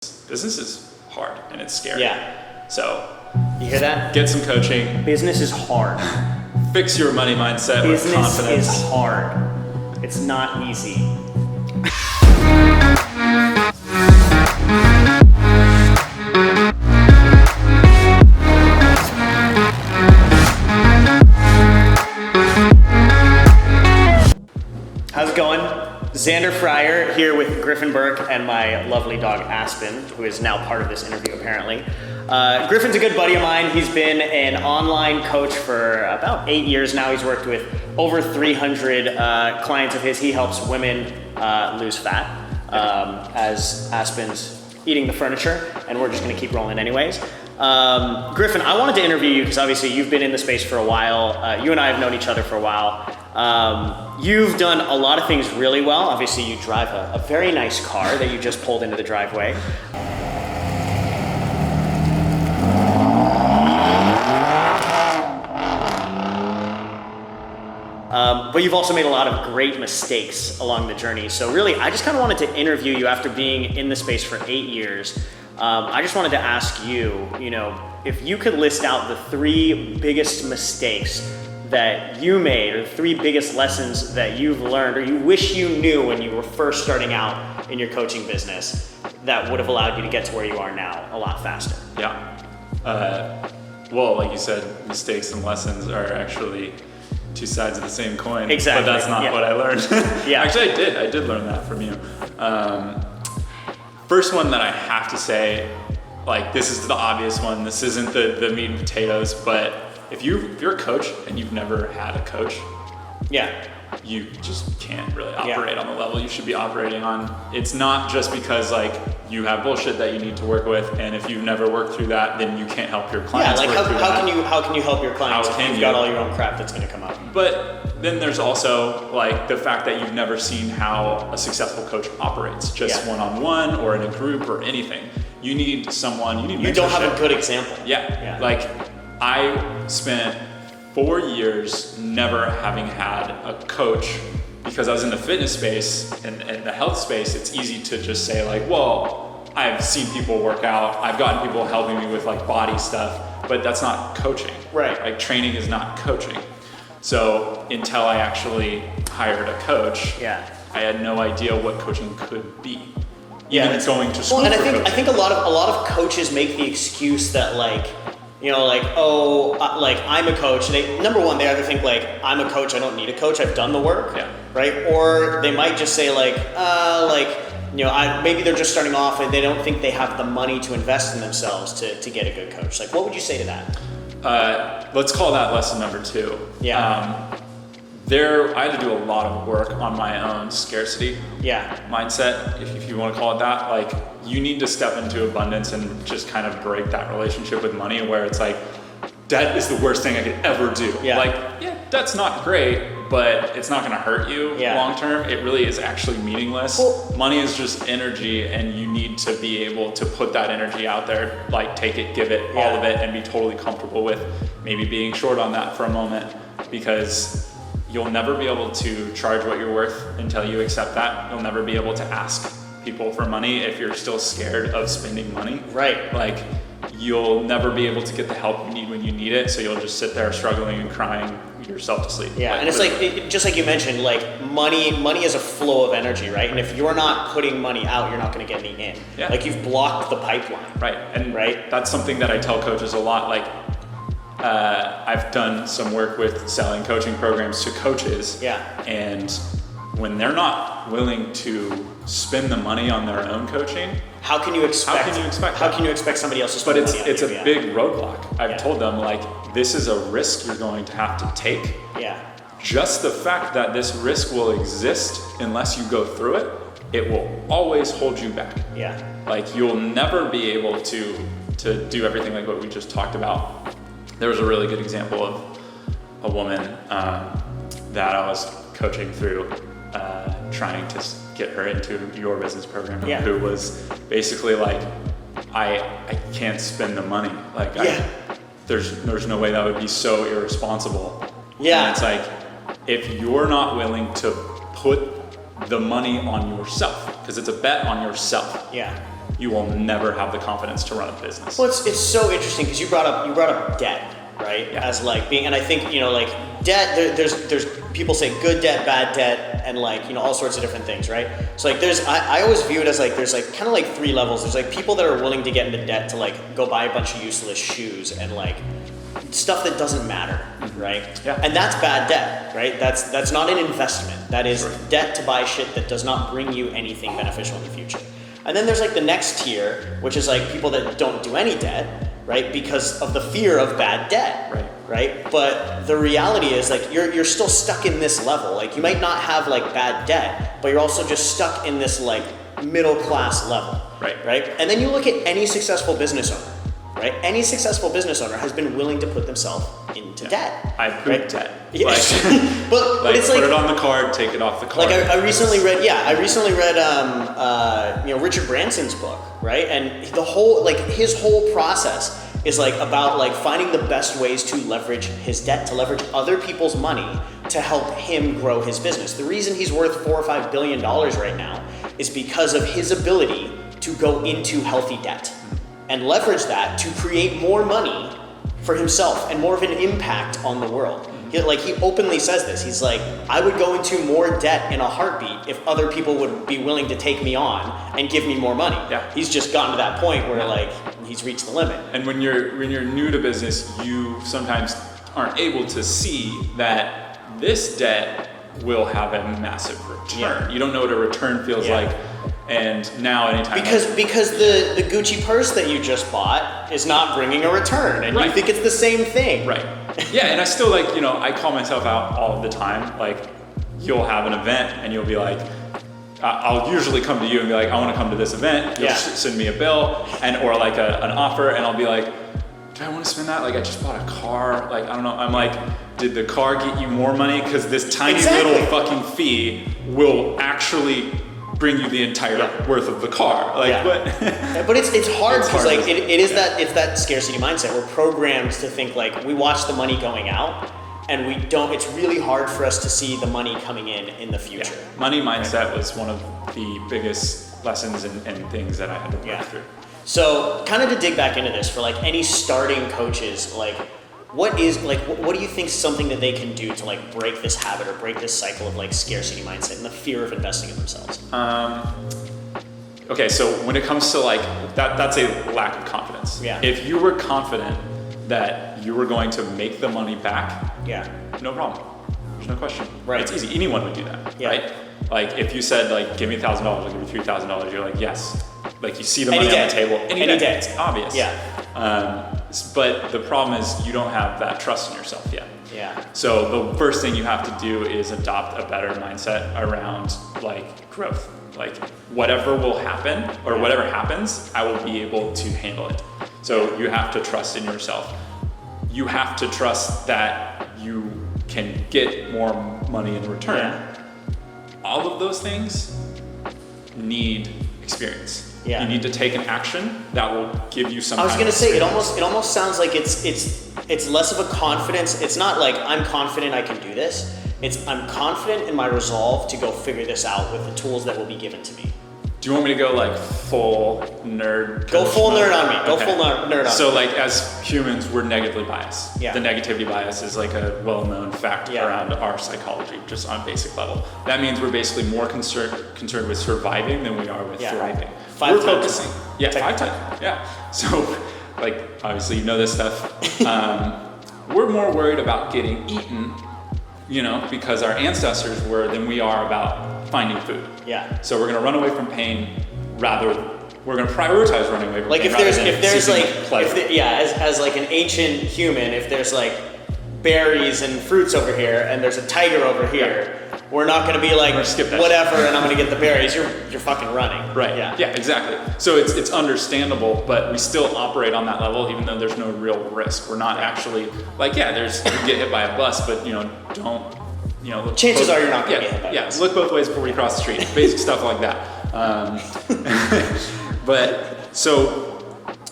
business is hard and it's scary. Yeah. So you hear that? Get some coaching. Business is hard. Fix your money mindset with confidence. Business is hard. It's not easy. How's it going? Zander Fryer here with Griffin Burke and my lovely dog Aspen, who is now part of this interview apparently. Griffin's a good buddy of mine. He's been an online coach for about 8 years now. He's worked with over 300 clients of his. He helps women lose fat as Aspen's eating the furniture, and we're just gonna keep rolling anyways. Griffin, I wanted to interview you because obviously you've been in the space for a while. You and I have known each other for a while. You've done a lot of things really well. Obviously you drive a very nice car that you just pulled into the driveway. But you've also made a lot of great mistakes along the journey. So really, I just kind of wanted to interview you after being in the space for 8 years. I just wanted to ask you, if you could list out the 3 biggest mistakes that you made, or the 3 biggest lessons that you've learned, or you wish you knew when you were first starting out in your coaching business, that would have allowed you to get to where you are now a lot faster. Yeah. Well, like you said, mistakes and lessons are actually 2 sides of the same coin. Exactly. But that's not what I learned. Yeah. Actually, I did learn that from you. First one that I have to say, like, this is the obvious one. This isn't the meat and potatoes, but if you're a coach and you've never had a coach, yeah, you just can't really operate on the level you should be operating on. It's not just because like you have bullshit that you need to work with, and if you've never worked through that, then you can't help your clients. Yeah, like how can you help your clients if you've got all your own crap that's going to come up? But then there's also like the fact that you've never seen how a successful coach operates, just one-on-one or in a group or anything. You need someone. You don't have a good example. Yeah. Like I spent 4 years never having had a coach because I was in the fitness space and the health space. It's easy to just say like, well, I've seen people work out. I've gotten people helping me with like body stuff, but that's not coaching. Right. Like training is not coaching. So until I actually hired a coach, I had no idea what coaching could be. Even going to school. Well, and for I think a lot of coaches make the excuse that like, I'm a coach. And number one, they either think like, I'm a coach, I don't need a coach, I've done the work, right? Or they might just say like, maybe they're just starting off and they don't think they have the money to invest in themselves to get a good coach. Like, what would you say to that? Let's call that lesson number 2. Yeah. I had to do a lot of work on my own scarcity mindset, if you want to call it that. Like, you need to step into abundance and just kind of break that relationship with money where it's like, debt is the worst thing I could ever do. Debt's not great, but it's not going to hurt you long term. It really is actually meaningless. Well, money is just energy, and you need to be able to put that energy out there, like take it, give it, all of it, and be totally comfortable with maybe being short on that for a moment, because you'll never be able to charge what you're worth until you accept that. You'll never be able to ask people for money if you're still scared of spending money. Right. Like, you'll never be able to get the help you need when you need it, so you'll just sit there struggling and crying yourself to sleep. Yeah, and it's like, just like you mentioned, like money is a flow of energy, right? And if you're not putting money out, you're not going to get any in. Yeah. Like, you've blocked the pipeline. Right, and that's something that I tell coaches a lot. Like, I've done some work with selling coaching programs to coaches. And when they're not willing to spend the money on their own coaching, how can you expect somebody else to spend money on you? But it's a big roadblock. I've told them, like, this is a risk you're going to have to take. Just the fact that this risk will exist unless you go through it, it will always hold you back. Like, you'll never be able to do everything like what we just talked about. There was a really good example of a woman that I was coaching through, trying to get her into your business program, who was basically like, I can't spend the money. Like, there's no way that would be so irresponsible. And it's like, if you're not willing to put the money on yourself, because it's a bet on yourself. you will never have the confidence to run a business. Well, it's so interesting because you brought up debt, right? Yeah. As like being, and I think, like debt, there's people say good debt, bad debt, and like, all sorts of different things, right? So like I always view it as like, there's like kind of like 3 levels. There's like people that are willing to get into debt to like go buy a bunch of useless shoes and like stuff that doesn't matter, right? Yeah. And that's bad debt, right? That's not an investment. That is debt to buy shit that does not bring you anything beneficial in the future. And then there's like the next tier, which is like people that don't do any debt, right? Because of the fear of bad debt, right? But the reality is like you're still stuck in this level. Like you might not have like bad debt, but you're also just stuck in this like middle class level, right? And then you look at any successful business owner, right? Any successful business owner has been willing to put themselves into debt. I poop debt. Yeah. Like, but it's put like, it on the card, take it off the card. Like I recently read Richard Branson's book, right? And the whole, like his whole process is like about like finding the best ways to leverage his debt, to leverage other people's money to help him grow his business. The reason he's worth $4 or $5 billion right now is because of his ability to go into healthy debt and leverage that to create more money for himself and more of an impact on the world. He openly says this. He's like, I would go into more debt in a heartbeat if other people would be willing to take me on and give me more money. Yeah. He's just gotten to that point where like he's reached the limit. And when you're new to business, you sometimes aren't able to see that this debt will have a massive return. Yeah. You don't know what a return feels like. And now anytime because the Gucci purse that you just bought is not bringing a return, and you think it's the same thing. Right. Yeah, and I still I call myself out all the time. Like, you'll have an event and you'll be like, I'll usually come to you and be like, I want to come to this event. You'll send me a bill or like an offer, and I'll be like, do I want to spend that? Like, I just bought a car. Like, I don't know. I'm like, did the car get you more money? Because this tiny little fucking fee will actually bring you the entire worth of the car. Like, but it's hard because like it is it's that scarcity mindset. We're programmed to think like we watch the money going out, and we don't. It's really hard for us to see the money coming in the future. Yeah. Money mindset was one of the biggest lessons and things that I had to work through. So kind of to dig back into this for like any starting coaches, like what do you think is something that they can do to like break this habit or break this cycle of like scarcity mindset and the fear of investing in themselves? Okay, so when it comes to like that's a lack of confidence. Yeah. If you were confident that you were going to make the money back, no problem. There's no question. Right. It's easy. Anyone would do that, right? Like if you said like, give me $1,000, I'll give you $3,000, you're like, yes. Like you see the money on the table. Any day. It's obvious. Yeah. But the problem is you don't have that trust in yourself yet. Yeah. So the first thing you have to do is adopt a better mindset around like growth. Like whatever will happen or whatever happens, I will be able to handle it. So you have to trust in yourself. You have to trust that you can get more money in return. Yeah. All of those things need experience. Yeah. You need to take an action that will give you some. I was kind gonna of say it experience. almost sounds like it's less of a confidence. It's not like I'm confident I can do this. It's I'm confident in my resolve to go figure this out with the tools that will be given to me. Do you want me to go like full nerd? Go full nerd on me. Go Okay. full nerd on me. So like as humans, we're negatively biased. Yeah. The negativity bias is like a well-known fact around our psychology, just on a basic level. That means we're basically more concerned with surviving than we are with thriving. We're focusing. Yeah, 5 times. Yeah. So like obviously you know this stuff. We're more worried about getting eaten, because our ancestors were than we are about finding food. Yeah. So we're gonna run away from pain we're gonna prioritize running away from like pain. As like an ancient human, if there's like berries and fruits over here and there's a tiger over here, we're not gonna be like whatever and I'm gonna get the berries. You're fucking running. Right. Yeah, exactly. So it's understandable, but we still operate on that level even though there's no real risk. We're not actually like you get hit by a bus, but don't chances are you're not going to get hit by this. Look both ways before you cross the street. Basic stuff like that. But so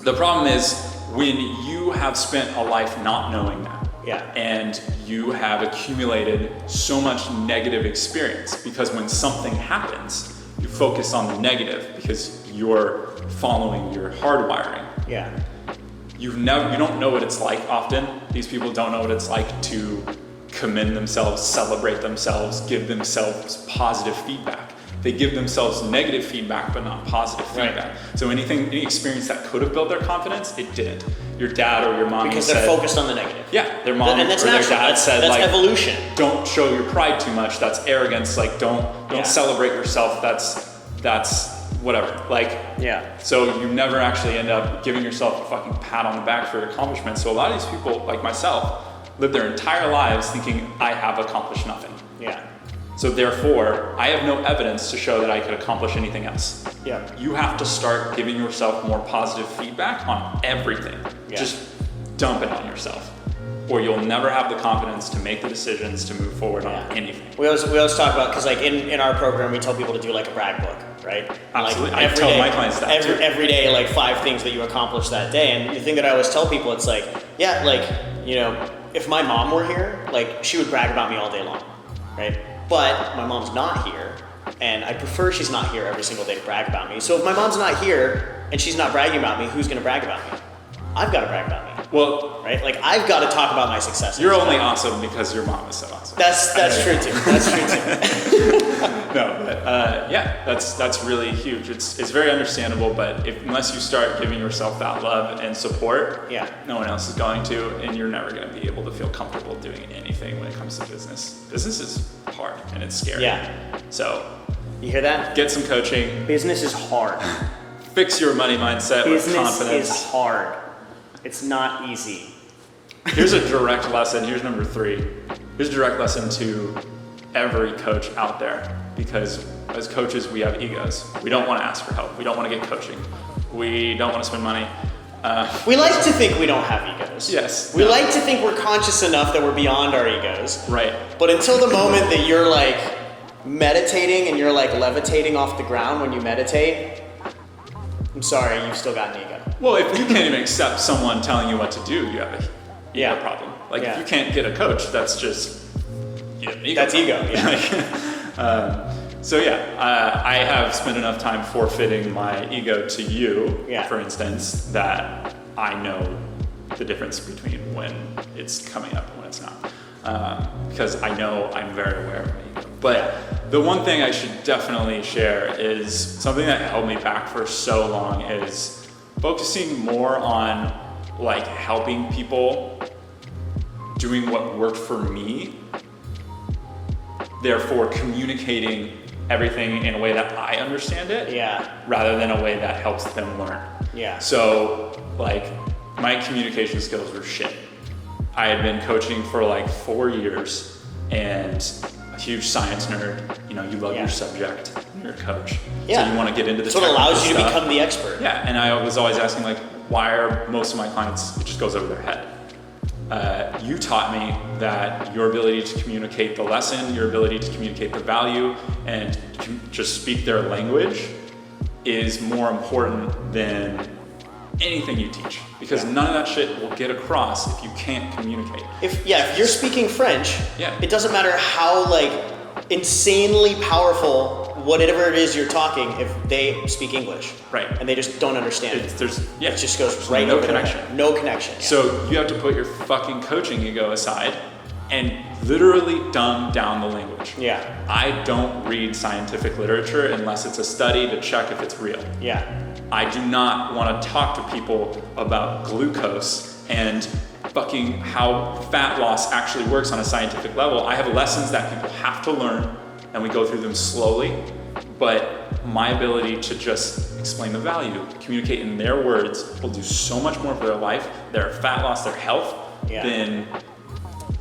the problem is when you have spent a life not knowing that, and you have accumulated so much negative experience, because when something happens, you focus on the negative because you're following your hardwiring. Yeah. You don't know what it's like often. These people don't know what it's like to commend themselves, celebrate themselves, give themselves positive feedback. They give themselves negative feedback, but not positive feedback. So any experience that could have built their confidence, it didn't. Your dad or your mom because they're focused on the negative. Yeah, their mom and that's or their natural. dad said that's like, evolution. Don't show your pride too much. That's arrogance. Like don't celebrate yourself. That's whatever. Like So you never actually end up giving yourself a fucking pat on the back for your accomplishments. So a lot of these people, like myself, live their entire lives thinking I have accomplished nothing. Yeah. So therefore, I have no evidence to show that I could accomplish anything else. Yeah. You have to start giving yourself more positive feedback on everything. Yeah. Just dump it on yourself, or you'll never have the confidence to make the decisions to move forward on anything. We always talk about, because like in our program, we tell people to do like a brag book, right? Absolutely. Like I tell my clients that too. Every day, like 5 things that you accomplished that day. And the thing that I always tell people, it's like, if my mom were here, like she would brag about me all day long, right? But my mom's not here, and I prefer she's not here every single day to brag about me. So if my mom's not here and she's not bragging about me, who's gonna brag about me? I've got to brag about me. Well, right? Like I've got to talk about my successes. You're only awesome because your mom is so awesome. That's true too. That's true too. No, but that's really huge. It's very understandable, but unless you start giving yourself that love and support, no one else is going to, and you're never going to be able to feel comfortable doing anything when it comes to business. Business is hard and it's scary. Yeah. So, you hear that? Get some coaching. Business is hard. Fix your money mindset with confidence. Business is hard. It's not easy. Here's a direct lesson. Here's number 3. Here's a direct lesson to every coach out there, because as coaches, we have egos. We don't want to ask for help. We don't want to get coaching. We don't want to spend money. We like to think we don't have egos. Yes. We like to think we're conscious enough that we're beyond our egos. Right. But until the moment that you're like meditating and you're like levitating off the ground when you meditate, I'm sorry, you've still got an ego. Well, if you can't even accept someone telling you what to do, you have a ego problem. Like if you can't get a coach, that's just ego. That's ego. Yeah. I have spent enough time forfeiting my ego to you, for instance, that I know the difference between when it's coming up and when it's not. Because I know I'm very aware of my ego. But the one thing I should definitely share is something that held me back for so long is focusing more on like helping people, doing what worked for me, therefore communicating everything in a way that I understand it, rather than a way that helps them learn. Yeah. So like my communication skills were shit. I had been coaching for like 4 years and a huge science nerd. You love your subject, you're a coach. Yeah. So you want to get into the That's what allows you to stuff. become the expert. Yeah, and I was always asking like, why are most of my clients, it just goes over their head. You taught me that your ability to communicate the lesson, your ability to communicate the value, and just speak their language is more important than anything you teach, because none of that shit will get across if you can't communicate. If you're speaking French, it doesn't matter how like insanely powerful whatever it is you're talking, if they speak English, right, and they just don't understand it just goes right no over connection. No connection. Yeah. So you have to put your fucking coaching ego aside and literally dumb down the language. Yeah. I don't read scientific literature unless it's a study to check if it's real. Yeah. I do not want to talk to people about glucose and fucking how fat loss actually works on a scientific level. I have lessons that people have to learn, and we go through them slowly, but my ability to just explain the value, communicate in their words, will do so much more for their life, their fat loss, their health, than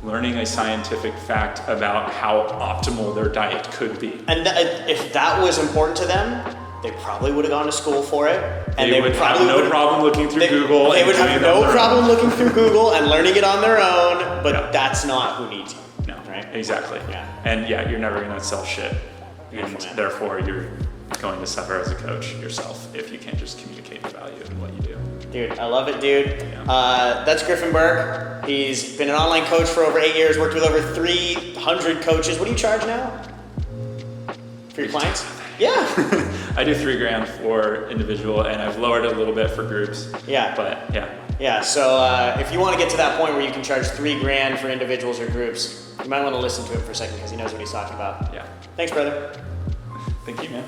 learning a scientific fact about how optimal their diet could be. And if that was important to them, they probably would have gone to school for it. And they would have no problem looking through Google. They would have no problem looking through Google and learning it on their own, but that's not who needs you. No, right? Exactly. Yeah. And you're never going to sell shit. And therefore, you're going to suffer as a coach yourself if you can't just communicate the value in what you do. Dude, I love it, dude. That's Griffin Burke. He's been an online coach for over 8 years, worked with over 300 coaches. What do you charge now for your clients? Yeah. I do $3,000 for individual, and I've lowered it a little bit for groups. Yeah. But yeah. Yeah, so if you want to get to that point where you can charge $3,000 for individuals or groups, you might want to listen to him for a second because he knows what he's talking about. Yeah. Thanks, brother. Thank you, man.